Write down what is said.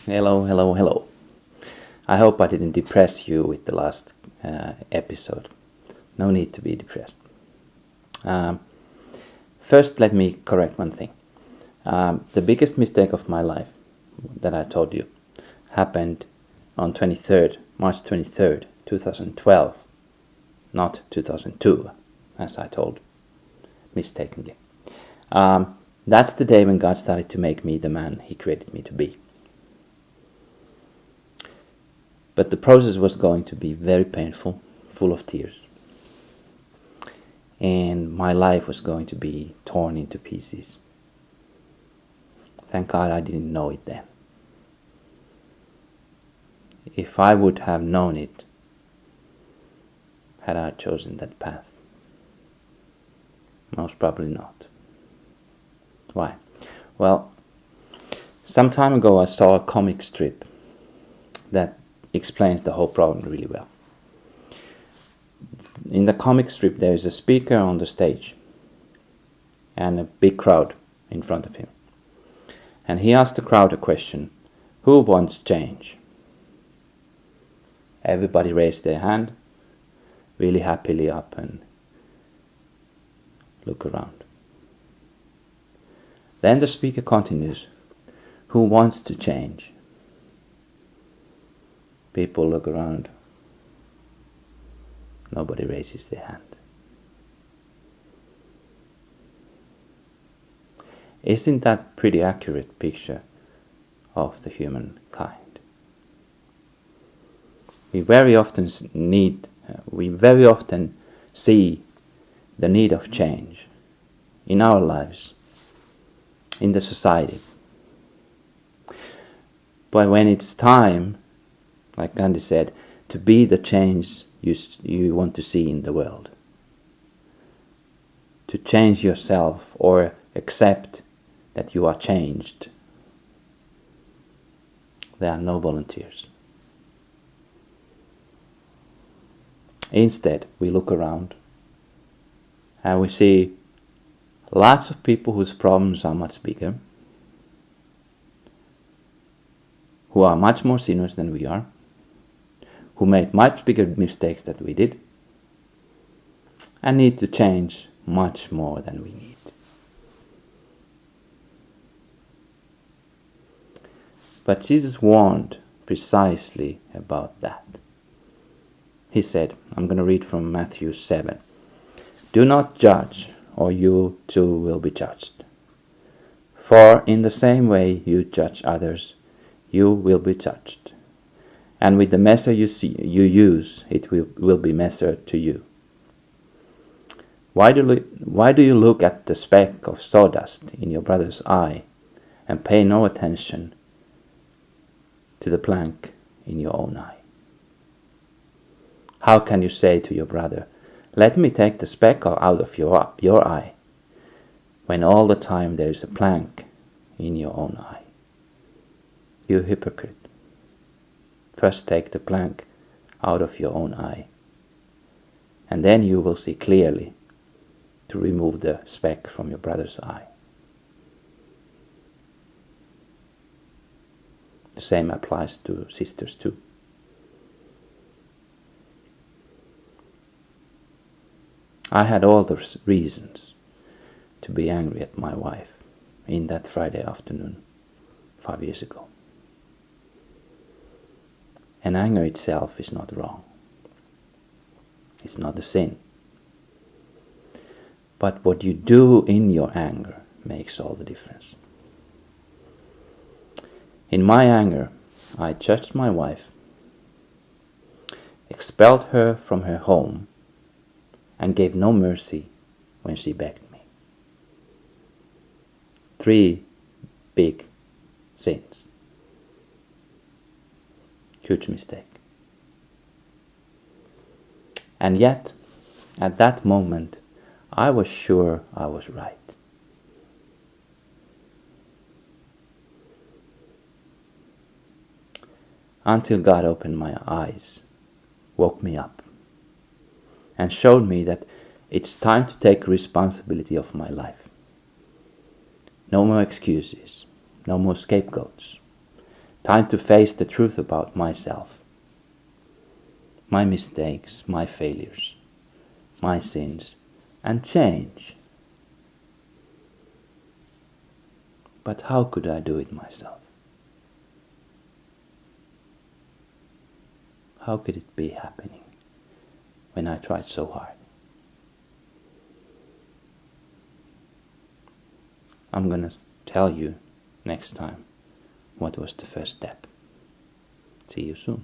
Hello, hello, hello. I hope I didn't depress you with the last episode. No need to be depressed. Um, First, let me correct one thing. The biggest mistake of my life that I told you happened on March 23rd, 2012, not 2002, as I told mistakenly. That's the day when God started to make me the man He created me to be. But the process was going to be very painful, full of tears. And my life was going to be torn into pieces. Thank God I didn't know it then. If I would have known it, had I chosen that path? Most probably not. Why? Well, some time ago I saw a comic strip that explains the whole problem really well. In the comic strip there is a speaker on the stage and a big crowd in front of him. And he asked the crowd a question: who wants change? Everybody raised their hand, really happily up and look around. Then the speaker continues: who wants to change? People look around. Nobody raises their hand. Isn't that a pretty accurate picture of the humankind? We very often see the need of change in our lives, in the society. But when it's time, like Gandhi said, to be the change you want to see in the world, to change yourself or accept that you are changed, there are no volunteers. Instead, we look around and we see lots of people whose problems are much bigger, who are much more sinners than we are, who made much bigger mistakes than we did, and need to change much more than we need. But Jesus warned precisely about that. He said, I'm going to read from Matthew 7. Do not judge, or you too will be judged. For in the same way you judge others, you will be judged. And with the measure you use, it will be measured to you. Why do you look at the speck of sawdust in your brother's eye and pay no attention to the plank in your own eye? How can you say to your brother, let me take the speck out of your eye, when all the time there is a plank in your own eye? You hypocrite. First take the plank out of your own eye, and then you will see clearly to remove the speck from your brother's eye. The same applies to sisters too. I had all the reasons to be angry at my wife in that Friday afternoon 5 years ago. And anger itself is not wrong. It's not a sin. But what you do in your anger makes all the difference. In my anger, I judged my wife, expelled her from her home, and gave no mercy when she begged me. 3 big sins. Huge mistake. And yet, at that moment, I was sure I was right. Until God opened my eyes, woke me up, and showed me that it's time to take responsibility of my life. No more excuses, no more scapegoats, Time to face the truth about myself, my mistakes, my failures, my sins, and change. But how could I do it myself? How could it be happening when I tried so hard? I'm gonna tell you next time what was the first step. See you soon.